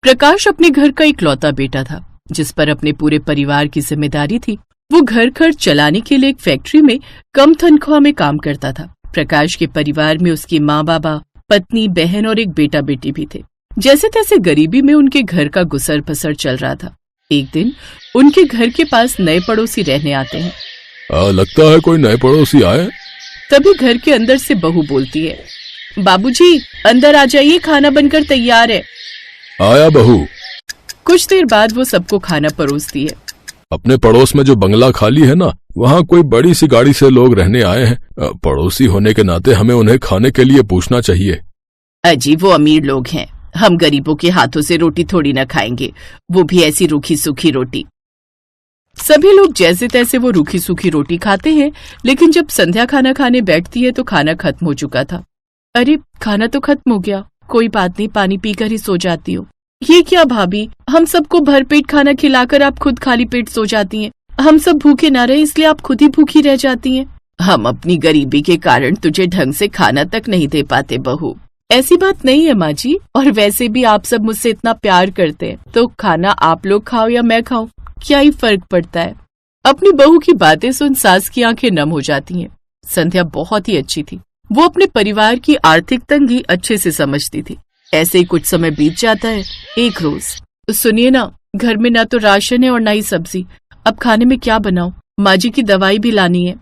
प्रकाश अपने घर का इकलौता बेटा था जिस पर अपने पूरे परिवार की जिम्मेदारी थी। वो घर खर्च चलाने के लिए एक फैक्ट्री में कम तनख्वाह में काम करता था। प्रकाश के परिवार में उसकी माँ बाबा, पत्नी, बहन और एक बेटा बेटी भी थे। जैसे तैसे गरीबी में उनके घर का गुसर बसर चल रहा था। एक दिन उनके घर के पास नए पड़ोसी रहने आते हैं। लगता है कोई नए पड़ोसी आए। तभी घर के अंदर से बहू बोलती है, बाबूजी अंदर आ जाइए, खाना बनकर तैयार है। आया बहू। कुछ देर बाद वो सबको खाना परोसती है। अपने पड़ोस में जो बंगला खाली है ना, वहाँ कोई बड़ी सी गाड़ी से लोग रहने आए हैं। पड़ोसी होने के नाते हमें उन्हें खाने के लिए पूछना चाहिए। अजी वो अमीर लोग हैं, हम गरीबों के हाथों से रोटी थोड़ी न खाएंगे, वो भी ऐसी रूखी सूखी रोटी। सभी लोग जैसे तैसे वो रूखी सूखी रोटी खाते हैं, लेकिन जब संध्या खाना खाने बैठती है तो खाना खत्म हो चुका था। अरे खाना तो खत्म हो गया, कोई बात नहीं, पानी पीकर ही सो जाती हूँ। ये क्या भाभी, हम सबको भरपेट खाना खिलाकर आप खुद खाली पेट सो जाती हैं। हम सब भूखे ना रहे इसलिए आप खुद ही भूखी रह जाती हैं। हम अपनी गरीबी के कारण तुझे ढंग से खाना तक नहीं दे पाते बहू। ऐसी बात नहीं है माँ जी, और वैसे भी आप सब मुझसे इतना प्यार करते हैं तो खाना आप लोग खाओ या मैं खाऊं, क्या ही फर्क पड़ता है। अपनी बहू की बातें सुन सास की आंखें नम हो जाती हैं। संध्या बहुत ही अच्छी थी, वो अपने परिवार की आर्थिक तंगी अच्छे से समझती थी। ऐसे ही कुछ समय बीत जाता है। एक रोज, सुनिए ना, घर में ना तो राशन है और ना ही सब्जी, अब खाने में क्या बनाऊं, माँ जी की दवाई भी लानी है।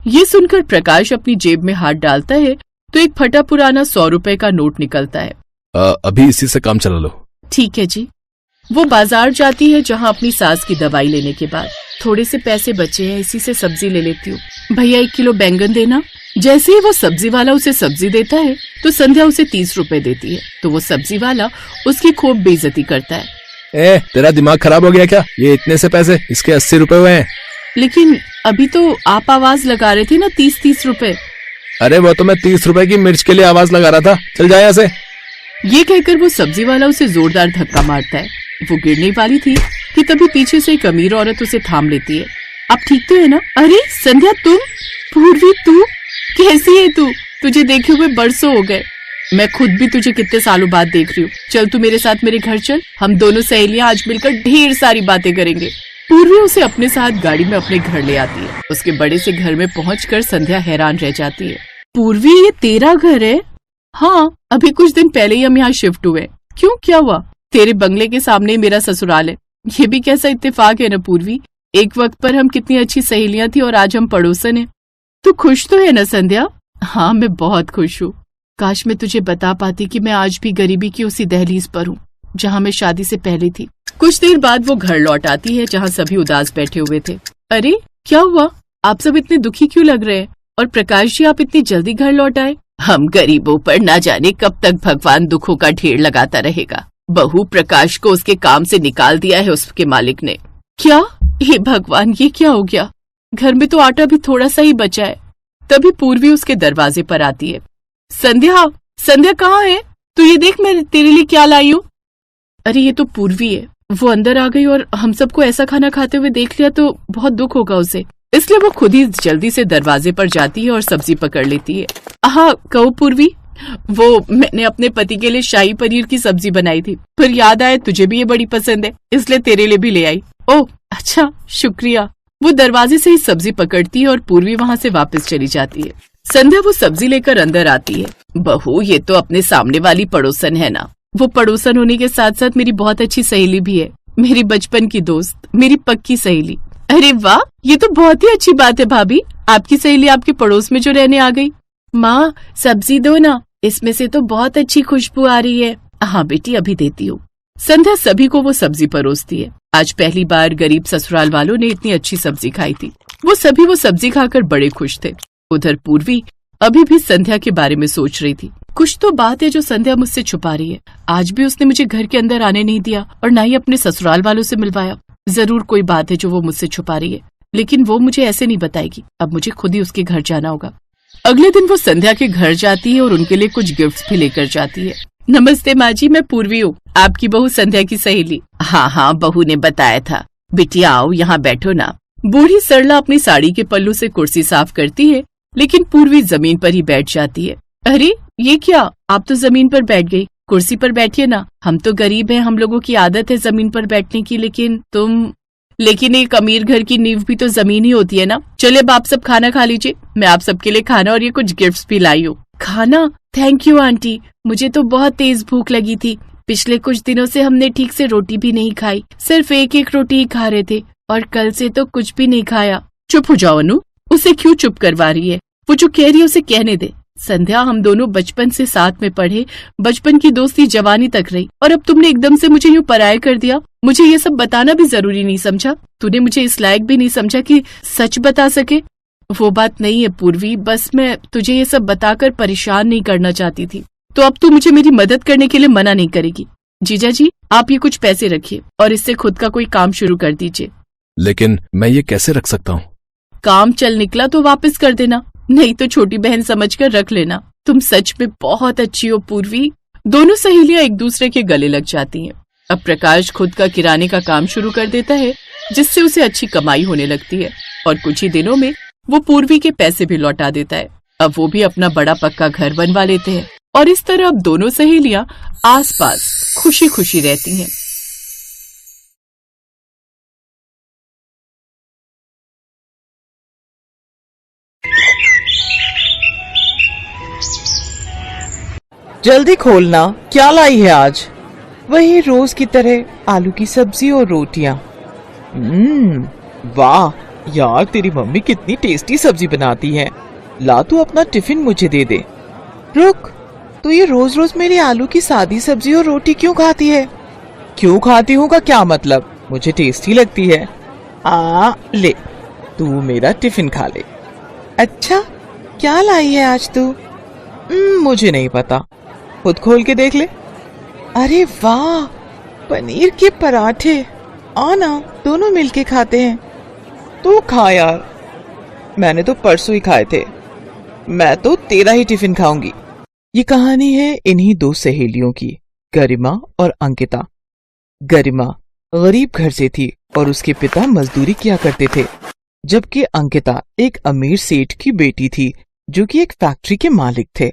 ये सुनकर प्रकाश अपनी जेब में हाथ डालता है तो एक फटा पुराना 100 रुपए का नोट निकलता है। अभी इसी से काम चला लो। ठीक है जी। वो बाजार जाती है जहाँ अपनी सास की दवाई लेने के बाद थोड़े से पैसे बचे हैं, इसी से सब्जी ले लेती हूँ। भैया 1 किलो बैंगन देना। जैसे ही वो सब्जी वाला उसे सब्जी देता है तो संध्या उसे 30 रुपए देती है, तो वो सब्जी वाला उसकी खूब बेइज्जती करता है। तेरा दिमाग खराब हो गया क्या? ये इतने से पैसे, इसके 80 रुपए हुए हैं। लेकिन अभी तो आप आवाज लगा रहे थे ना 30-30 रुपए। अरे वो तो मैं 30 रुपए की मिर्च के लिए आवाज लगा रहा था, चल जाए यहाँ से। ये कहकर वो सब्जी वाला उसे जोरदार धक्का मारता है। वो गिरने वाली थी कि तभी पीछे से एक अमीर औरत उसे थाम लेती है। आप ठीक तो है ना? अरे संध्या तुम? पूर्वी तू? कैसी है तू? तुझे देखे हुए बरसों हो गए। मैं खुद भी तुझे कितने सालों बाद देख रही हूँ। चल तू मेरे साथ मेरे घर चल, हम दोनों सहेलियां आज मिलकर ढेर सारी बातें करेंगे। पूर्वी उसे अपने साथ गाड़ी में अपने घर ले आती है। उसके बड़े से घर में पहुंचकर संध्या हैरान रह जाती है। पूर्वी, ये तेरा घर है? हाँ, अभी कुछ दिन पहले ही हम यहाँ शिफ्ट हुए। क्यों, क्या हुआ? तेरे बंगले के सामने ही मेरा ससुराल है। ये भी कैसा इत्तेफाक है ना पूर्वी, एक वक्त पर हम कितनी अच्छी सहेलियां थी और आज हम पड़ोसन हैं। तू खुश तो है ना संध्या? हाँ, मैं बहुत खुश हूँ। काश मैं तुझे बता पाती कि मैं आज भी गरीबी की उसी दहलीज पर हूँ जहाँ मैं शादी से पहले थी। कुछ देर बाद वो घर लौट आती है जहाँ सभी उदास बैठे हुए थे। अरे क्या हुआ, आप सब इतने दुखी क्यों लग रहे हैं? और प्रकाश जी, आप इतनी जल्दी घर लौट आए? हम गरीबों पर ना जाने कब तक भगवान दुखों का ढेर लगाता रहेगा। बहू प्रकाश को उसके काम से निकाल दिया है उसके मालिक ने। क्या? हे भगवान, ये क्या हो गया? घर में तो आटा भी थोड़ा सा ही बचा है। तभी पूर्वी उसके दरवाजे पर आती है। संध्या, संध्या कहाँ है? तू ये देख, मैं तेरे लिए क्या लाई हूँ। अरे ये तो पूर्वी है। वो अंदर आ गई और हम सबको ऐसा खाना खाते हुए देख लिया तो बहुत दुख होगा उसे, इसलिए वो खुद ही जल्दी से दरवाजे पर जाती है और सब्जी पकड़ लेती है। हाँ कहो पूर्वी, वो मैंने अपने पति के लिए शाही पनीर की सब्जी बनाई थी, फिर याद आया तुझे भी ये बड़ी पसंद है, इसलिए तेरे लिए भी ले आई। ओह अच्छा, शुक्रिया। वो दरवाजे से ही सब्जी पकड़ती है और पूर्वी वहाँ से वापस चली जाती है। संध्या वो सब्जी लेकर अंदर आती है। बहू, ये तो अपने सामने वाली पड़ोसन है ना? वो पड़ोसन होने के साथ साथ मेरी बहुत अच्छी सहेली भी है, मेरी बचपन की दोस्त, मेरी पक्की सहेली। अरे वाह, ये तो बहुत ही अच्छी बात है भाभी, आपकी सहेली आपके पड़ोस में जो रहने आ गई। माँ सब्जी दो ना, इसमें से तो बहुत अच्छी खुशबू आ रही है। हाँ बेटी, अभी देती हूँ। संध्या सभी को वो सब्जी परोसती है। आज पहली बार गरीब ससुराल वालों ने इतनी अच्छी सब्जी खाई थी। वो सभी वो सब्जी खाकर बड़े खुश थे। उधर पूर्वी अभी भी संध्या के बारे में सोच रही थी। कुछ तो बात है जो संध्या मुझसे छुपा रही है। आज भी उसने मुझे घर के अंदर आने नहीं दिया और न ही अपने ससुराल वालों से मिलवाया। जरूर कोई बात है जो वो मुझसे छुपा रही है, लेकिन वो मुझे ऐसे नहीं बताएगी। अब मुझे खुद ही उसके घर जाना होगा। अगले दिन वो संध्या के घर जाती है और उनके लिए कुछ गिफ्ट्स भी लेकर जाती है। नमस्ते माँ जी, मैं पूर्वी हूँ, आपकी बहू संध्या की सहेली। हाँ हाँ, बहू ने बताया था। बिटिया आओ, यहाँ बैठो ना। बूढ़ी सरला अपनी साड़ी के पल्लू से कुर्सी साफ करती है, लेकिन पूर्वी जमीन पर ही बैठ जाती है। अरे ये क्या, आप तो जमीन पर बैठ गई, कुर्सी पर बैठिए ना, हम तो गरीब हैं, हम लोगों की आदत है जमीन पर बैठने की, लेकिन एक अमीर घर की नींव भी तो जमीन ही होती है ना। चलिए अब आप सब खाना खा लीजिए, मैं आप सबके लिए खाना और ये कुछ गिफ्ट्स भी लाई हूँ। खाना? थैंक यू आंटी, मुझे तो बहुत तेज भूख लगी थी। पिछले कुछ दिनों से हमने ठीक से रोटी भी नहीं खाई, सिर्फ एक एक रोटी ही खा रहे थे और कल से तो कुछ भी नहीं खाया। चुप हो जाओ अनु, उसे क्यों चुप करवा रही है? वो जो कह रही है उसे कहने दे। संध्या, हम दोनों बचपन से साथ में पढ़े, बचपन की दोस्ती जवानी तक रही और अब तुमने एकदम से मुझे यूं पराया कर दिया। मुझे ये सब बताना भी जरूरी नहीं समझा? तूने मुझे इस लायक भी नहीं समझा कि सच बता सके? वो बात नहीं है पूर्वी, बस मैं तुझे ये सब बताकर परेशान नहीं करना चाहती थी। तो अब तू मुझे मेरी मदद करने के लिए मना नहीं करेगी। जीजा जी, आप ये कुछ पैसे रखिए और इससे खुद का कोई काम शुरू कर दीजिए। लेकिन मैं ये कैसे रख सकता हूँ? काम चल निकला तो वापस कर देना, नहीं तो छोटी बहन समझकर रख लेना। तुम सच में बहुत अच्छी हो पूर्वी। दोनों सहेलियां एक दूसरे के गले लग जाती हैं। अब प्रकाश खुद का किराने का काम शुरू कर देता है, जिससे उसे अच्छी कमाई होने लगती है और कुछ ही दिनों में वो पूर्वी के पैसे भी लौटा देता है। अब वो भी अपना बड़ा पक्का घर बनवा लेते हैं और इस तरह अब दोनों सहेलियां आसपास खुशी खुशी रहती हैं। जल्दी खोलना, क्या लाई है आज? वही रोज की तरह आलू की सब्जी और रोटियां। वाह यार, तेरी मम्मी कितनी टेस्टी सब्जी बनाती है। ला, तू अपना टिफिन मुझे दे दे। रुक, तू ये रोज रोज मेरी आलू की सादी सब्जी और रोटी क्यों खाती है? क्यों खाती हूँ का क्या मतलब? मुझे टेस्टी लगती है। ले, तू मेरा टिफिन खा ले। अच्छा, क्या लाई है आज तू? मुझे नहीं पता, खुद खोल के देख ले। अरे वाह, पनीर के पराठे। आना, दोनों मिलके खाते हैं। तू खा यार, मैंने तो परसों ही खाए थे। मैं तो तेरा ही टिफिन खाऊंगी। ये कहानी है इन्हीं दो सहेलियों की, गरिमा और अंकिता। गरिमा गरीब घर से थी और उसके पिता मजदूरी किया करते थे, जबकि अंकिता एक अमीर सेठ की बेटी थी जो कि एक फैक्ट्री के मालिक थे।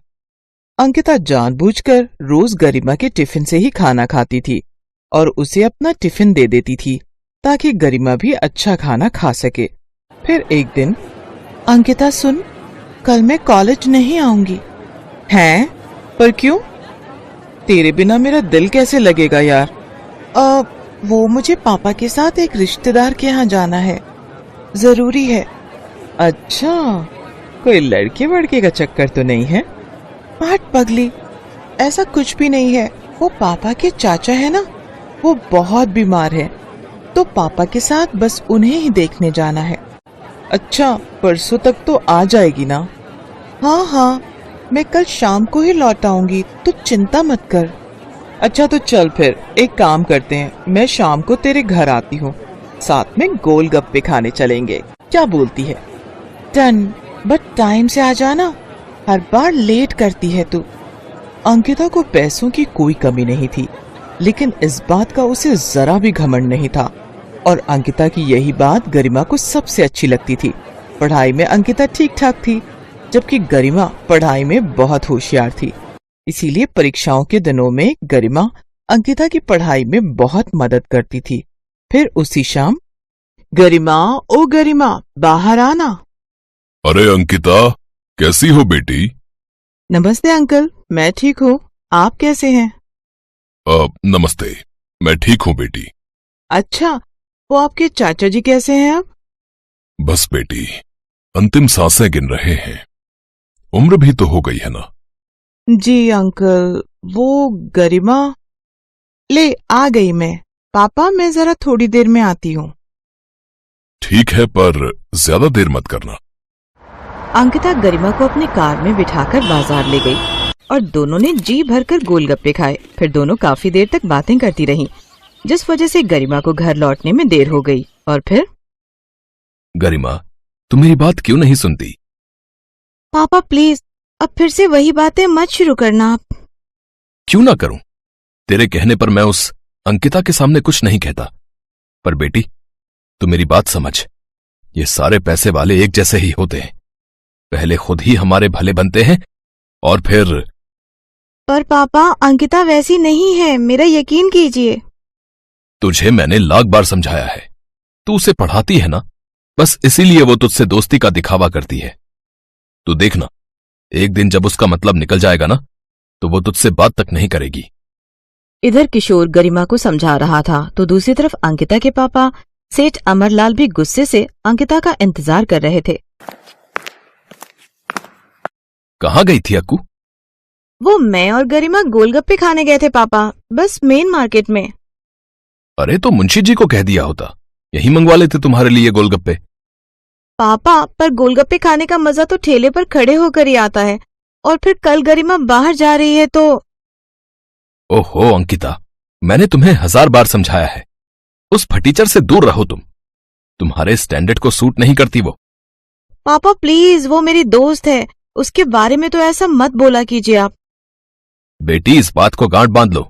अंकिता जानबूझकर रोज गरिमा के टिफिन से ही खाना खाती थी और उसे अपना टिफिन दे देती थी ताकि गरिमा भी अच्छा खाना खा सके। फिर एक दिन, अंकिता सुन, कल मैं कॉलेज नहीं आऊंगी। हैं? पर क्यों? तेरे बिना मेरा दिल कैसे लगेगा यार? वो मुझे पापा के साथ एक रिश्तेदार के यहाँ जाना है, जरूरी है। अच्छा, कोई लड़के वड़के का चक्कर तो नहीं है? हट पगली, ऐसा कुछ भी नहीं है। वो पापा के चाचा है ना, वो बहुत बीमार है, तो पापा के साथ बस उन्हें ही देखने जाना है। अच्छा, परसों तक तो आ जाएगी ना? हाँ, मैं कल शाम को ही लौट आऊंगी, तो चिंता मत कर। अच्छा तो चल फिर एक काम करते हैं, मैं शाम को तेरे घर आती हूँ, साथ में गोलगप्पे खाने चलेंगे, क्या बोलती है? डन, बट टाइम से आ जाना, हर बार लेट करती है तू। अंकिता को पैसों की कोई कमी नहीं थी, लेकिन इस बात का उसे जरा भी घमंड नहीं था और अंकिता की यही बात गरिमा को सबसे अच्छी लगती थी। पढ़ाई में अंकिता ठीक ठाक थी, जबकि गरिमा पढ़ाई में बहुत होशियार थी। इसीलिए परीक्षाओं के दिनों में गरिमा अंकिता की पढ़ाई में बहुत मदद करती थी। फिर उसी शाम, गरिमा, ओ गरिमा, बाहर आना। अरे अंकिता, कैसी हो बेटी? नमस्ते अंकल, मैं ठीक हूँ, आप कैसे हैं? नमस्ते, मैं ठीक हूँ बेटी। अच्छा, वो आपके चाचा जी कैसे हैं अब? बस बेटी, अंतिम सांसें गिन रहे हैं, उम्र भी तो हो गई है ना। जी अंकल, वो गरिमा। ले, आ गई मैं। पापा, मैं जरा थोड़ी देर में आती हूँ। ठीक है, पर ज्यादा देर मत करना। अंकिता गरिमा को अपनी कार में बिठाकर बाजार ले गई और दोनों ने जी भरकर गोलगप्पे खाए। फिर दोनों काफी देर तक बातें करती रहीं, जिस वजह से गरिमा को घर लौटने में देर हो गई। और फिर, गरिमा, तुम मेरी बात क्यों नहीं सुनती? पापा प्लीज, अब फिर से वही बातें मत शुरू करना आप। क्यों ना करूं? तेरे कहने पर मैं उस अंकिता के सामने कुछ नहीं कहता, पर बेटी तू मेरी बात समझ, ये सारे पैसे वाले एक जैसे ही होते हैं। पहले खुद ही हमारे भले बनते हैं और फिर पर पापा, अंकिता वैसी नहीं है, मेरा यकीन कीजिए। तुझे मैंने लाख बार समझाया है, तू उसे पढ़ाती है ना, बस इसीलिए वो तुझसे दोस्ती का दिखावा करती है। तू देखना, एक दिन जब उसका मतलब निकल जाएगा ना, तो वो तुझसे बात तक नहीं करेगी। इधर किशोर गरिमा को समझा रहा था तो दूसरी तरफ अंकिता के पापा सेठ अमरलाल भी गुस्से से अंकिता का इंतजार कर रहे थे। कहाँ गई थी अक्कू? वो मैं और गरिमा गोलगप्पे खाने गए थे पापा, बस मेन मार्केट में। अरे तो मुंशी जी को कह दिया होता, यही मंगवा लेते तुम्हारे लिए गोलगप्पे। पापा, पर गोलगप्पे खाने का मजा तो ठेले पर खड़े होकर ही आता है, और फिर कल गरिमा बाहर जा रही है तो। ओहो अंकिता, मैंने तुम्हें 1000 बार समझाया है, उस फटीचर से दूर रहो तुम, तुम्हारे स्टैंडर्ड को सूट नहीं करती वो। पापा प्लीज, वो मेरी दोस्त है, उसके बारे में तो ऐसा मत बोला कीजिए आप। बेटी, इस बात को गांठ बांध लो,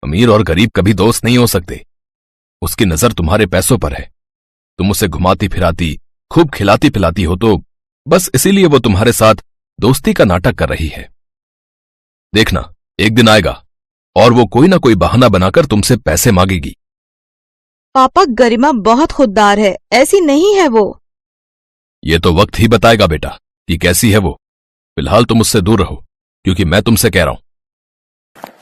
अमीर और गरीब कभी दोस्त नहीं हो सकते। उसकी नजर तुम्हारे पैसों पर है, तुम उसे घुमाती फिराती, खूब खिलाती पिलाती हो, तो बस इसीलिए वो तुम्हारे साथ दोस्ती का नाटक कर रही है। देखना, एक दिन आएगा और वो कोई ना कोई बहाना बनाकर तुमसे पैसे मांगेगी। पापा, गरिमा बहुत खुददार है, ऐसी नहीं है वो। ये तो वक्त ही बताएगा बेटा कि कैसी है वो। फिलहाल तुम उससे दूर रहो, क्योंकि मैं तुमसे कह रहा हूं।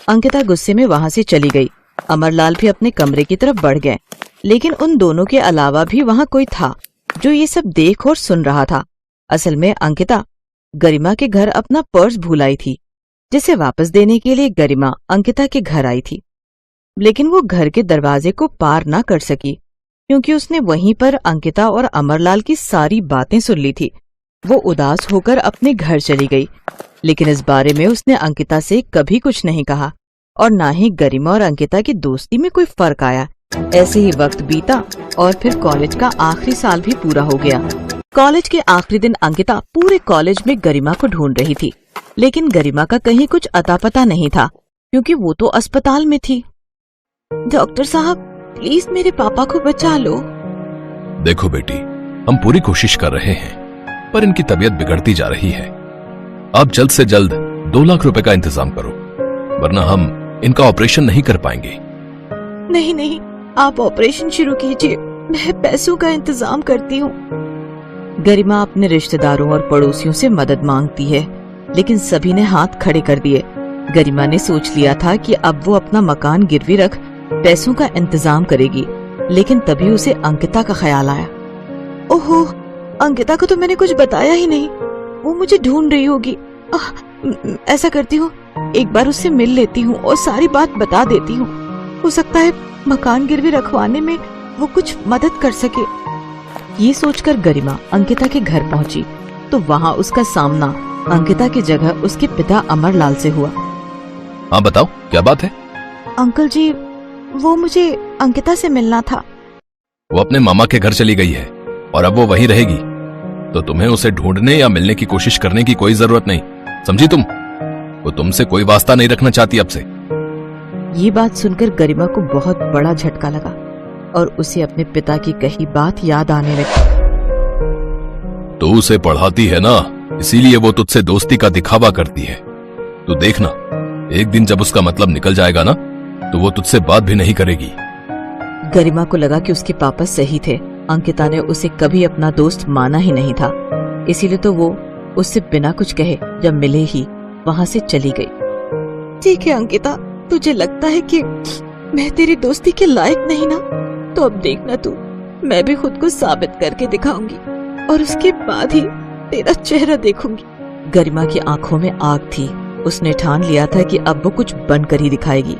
अंकिता गुस्से में वहां से चली गई। अमरलाल भी अपने कमरे की तरफ बढ़ गए, लेकिन उन दोनों के अलावा भी वहां कोई था जो ये सब देख और सुन रहा था। असल में अंकिता गरिमा के घर अपना पर्स भूल आई थी, जिसे वापस देने के लिए गरिमा अंकिता के घर आई थी। लेकिन वो घर के दरवाजे को पार ना कर सकी, क्योंकि उसने वहीं पर अंकिता और अमरलाल की सारी बातें सुन ली थी। वो उदास होकर अपने घर चली गई, लेकिन इस बारे में उसने अंकिता से कभी कुछ नहीं कहा, और ना ही गरिमा और अंकिता की दोस्ती में कोई फर्क आया। ऐसे ही वक्त बीता और फिर कॉलेज का आखिरी साल भी पूरा हो गया। कॉलेज के आखिरी दिन अंकिता पूरे कॉलेज में गरिमा को ढूंढ रही थी, लेकिन गरिमा का कहीं कुछ अता पता नहीं था, क्योंकि वो तो अस्पताल में थी। डॉक्टर साहब, प्लीज मेरे पापा को बचा लो। देखो बेटी, हम पूरी कोशिश कर रहे हैं, पर इनकी तबीयत बिगड़ती जा रही है। आप जल्द से जल्द 2 लाख रुपए का इंतजाम करो, वरना हम इनका ऑपरेशन नहीं कर पाएंगे। नहीं नहीं, आप ऑपरेशन शुरू कीजिए, मैं पैसों का इंतजाम करती हूँ। गरिमा अपने रिश्तेदारों और पड़ोसियों से मदद मांगती है, लेकिन सभी ने हाथ खड़े कर दिए। गरिमा ने सोच लिया था कि अब वो अपना मकान गिरवी रख पैसों का इंतजाम करेगी, लेकिन तभी उसे अंकिता का ख्याल आया। ओहो, अंकिता को तो मैंने कुछ बताया ही नहीं, वो मुझे ढूंढ रही होगी। ऐसा करती हूँ, एक बार उससे मिल लेती हूँ और सारी बात बता देती हूँ। हो सकता है मकान गिरवी रखवाने में वो कुछ मदद कर सके। ये सोचकर गरिमा अंकिता के घर पहुंची, तो वहाँ उसका सामना अंकिता की जगह उसके पिता अमरलाल से हुआ। हाँ बताओ, क्या बात है? अंकल जी, वो मुझे अंकिता से मिलना था। वो अपने मामा के घर चली गई है और अब वो वहीं रहेगी, तो तुम्हें उसे ढूंढने या मिलने की कोशिश करने की कोई जरूरत नहीं, समझी तुम? वो तुमसे कोई वास्ता नहीं रखना चाहती अब से। ये बात सुनकर गरिमा को बहुत बड़ा झटका लगा और उसे अपने पिता की कही बात याद आने लगी। तू उसे पढ़ाती है ना, इसीलिए वो तुझसे दोस्ती का दिखावा करती है। तू देखना, एक दिन जब उसका मतलब निकल जाएगा ना, तो वो तुझसे बात भी नहीं करेगी। गरिमा को लगा कि उसके पापा सही थे, अंकिता ने उसे कभी अपना दोस्त माना ही नहीं था, इसीलिए तो वो उससे बिना कुछ कहे जब मिले ही वहां से चली गई। ठीक है अंकिता, तुझे लगता है कि मैं तेरी दोस्ती के लायक नहीं ना, तो अब देखना तू, मैं भी खुद को साबित करके दिखाऊंगी और उसके बाद ही तेरा चेहरा देखूंगी। गरिमा की आंखों में आग थी, उसने ठान लिया था कि अब वो कुछ बनकर ही दिखाएगी।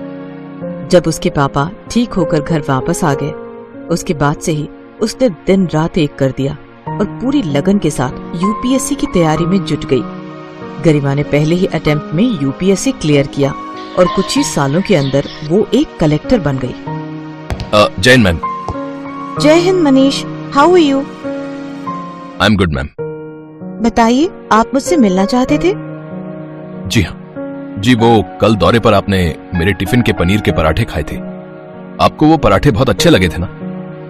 जब उसके पापा ठीक होकर घर वापस आ गए, उसके बाद से ही उसने दिन रात एक कर दिया और पूरी लगन के साथ यूपीएससी की तैयारी में जुट गई। गरिमा ने पहले ही अटेम्प्ट में यूपीएससी क्लियर किया और कुछ ही सालों के अंदर वो एक कलेक्टर बन गई। जैन मैम। जय हिंद Manish, how are you? I am good ma'am. बताइए, आप मुझसे मिलना चाहते थे? जी हाँ जी, वो कल दौरे पर आपने मेरे टिफिन के पनीर के पराठे खाए थे। आपको वो पराठे बहुत अच्छे लगे थे ना,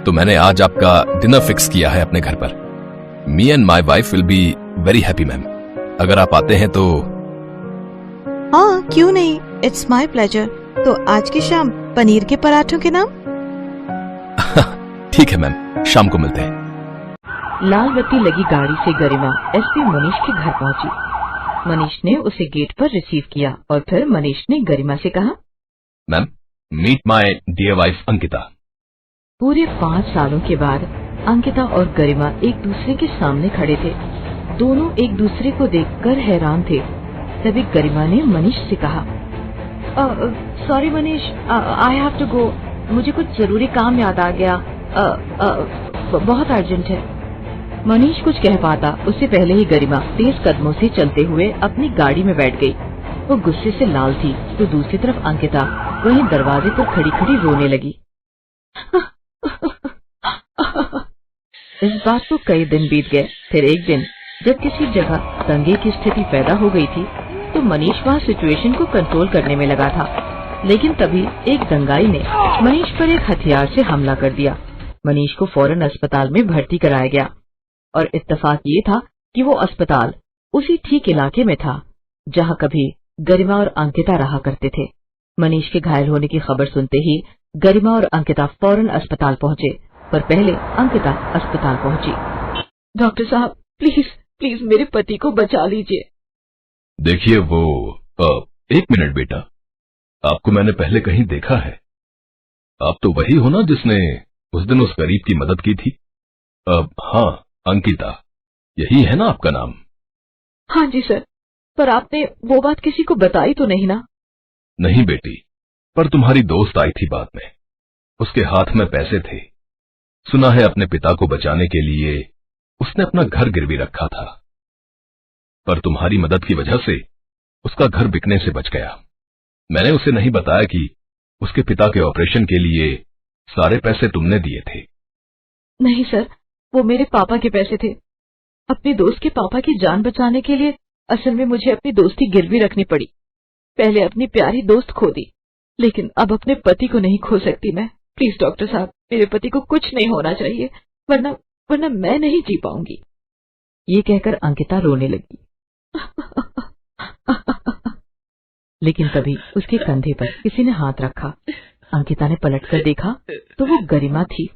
तो मैंने आज आपका डिनर फिक्स किया है अपने घर पर। Me and my wife will be very happy ma'am. अगर आप आते हैं तो हाँ, क्यों नहीं, इट्स माई प्लेजर। तो आज की शाम पनीर के पराठों के नाम। ठीक है मैम, शाम को मिलते हैं। लाल बत्ती लगी गाड़ी से गरिमा एसपी मनीष के घर पहुंची। मनीष ने उसे गेट पर रिसीव किया और फिर मनीष ने गरिमा से कहा, ma'am, meet my dear wife Ankita. पूरे 5 सालों के बाद अंकिता और गरिमा एक दूसरे के सामने खड़े थे। दोनों एक दूसरे को देखकर हैरान थे। तभी गरिमा ने मनीष से कहा, sorry Manish, I have to go. मुझे कुछ जरूरी काम याद आ गया। बहुत अर्जेंट है। मनीष कुछ कह पाता उससे पहले ही गरिमा तेज कदमों से चलते हुए अपनी गाड़ी में बैठ गई। वो गुस्से से लाल थी तो दूसरी तरफ अंकिता वहीं दरवाजे पर खड़ी खड़ी रोने लगी। इस बात को कई दिन बीत गए। फिर एक दिन जब किसी जगह दंगे की स्थिति पैदा हो गई थी तो मनीष वहाँ सिचुएशन को कंट्रोल करने में लगा था। लेकिन तभी एक दंगाई ने मनीष पर एक हथियार से हमला कर दिया। मनीष को फौरन अस्पताल में भर्ती कराया गया और इत्तेफाक ये था कि वो अस्पताल उसी ठीक इलाके में था जहाँ कभी गरिमा और अंकिता रहा करते थे। मनीष के घायल होने की खबर सुनते ही गरिमा और अंकिता फौरन अस्पताल पहुँचे, पर पहले अंकिता अस्पताल पहुँची। डॉक्टर साहब, प्लीज प्लीज मेरे पति को बचा लीजिए। देखिए वो एक मिनट बेटा, आपको मैंने पहले कहीं देखा है। आप तो वही हो ना जिसने उस दिन उस गरीब की मदद की थी? हाँ, अंकिता, यही है ना आपका नाम? हाँ जी सर, पर आपने वो बात किसी को बताई तो नहीं ना? नहीं बेटी, पर तुम्हारी दोस्त आई थी बाद में। उसके हाथ में पैसे थे। सुना है अपने पिता को बचाने के लिए उसने अपना घर गिरवी रखा था, पर तुम्हारी मदद की वजह से उसका घर बिकने से बच गया। मैंने उसे नहीं बताया कि उसके पिता के ऑपरेशन के लिए सारे पैसे तुमने दिए थे। नहीं सर, वो मेरे पापा के पैसे थे। अपने दोस्त के पापा की जान बचाने के लिए असल में मुझे अपनी दोस्ती गिरवी रखनी पड़ी। पहले अपनी प्यारी दोस्त खो दी, लेकिन अब अपने पति को नहीं खो सकती मैं। प्लीज डॉक्टर साहब, मेरे पति को कुछ नहीं होना चाहिए, वरना मैं नहीं जी पाऊंगी। ये कहकर अंकिता रोने लगी। लेकिन तभी उसके कंधे पर किसी ने हाथ रखा। अंकिता ने पलटकर देखा तो वो गरिमा थी।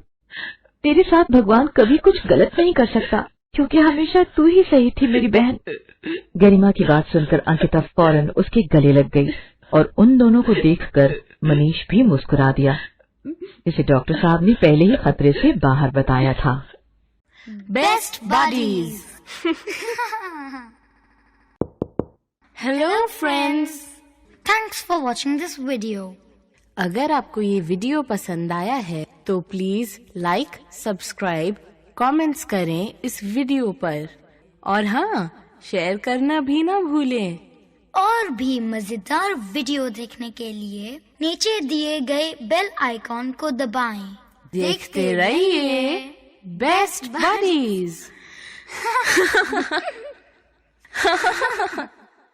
तेरे साथ भगवान कभी कुछ गलत नहीं कर सकता, क्योंकि हमेशा तू ही सही थी मेरी बहन। गरिमा की बात सुनकर अंकिता फौरन उसके गले लग गई और उन दोनों को देखकर मनीष भी मुस्कुरा दिया, जिसे डॉक्टर साहब ने पहले ही खतरे से बाहर बताया था। Best buddies. Hello friends. Thanks for watching this video. अगर आपको ये वीडियो पसंद आया है तो प्लीज लाइक, सब्सक्राइब, कमेंट्स करें इस वीडियो पर और हाँ, शेयर करना भी ना भूलें। और भी मजेदार वीडियो देखने के लिए नीचे दिए गए बेल आइकॉन को दबाएं। देखते रहिए बेस्ट बडीज।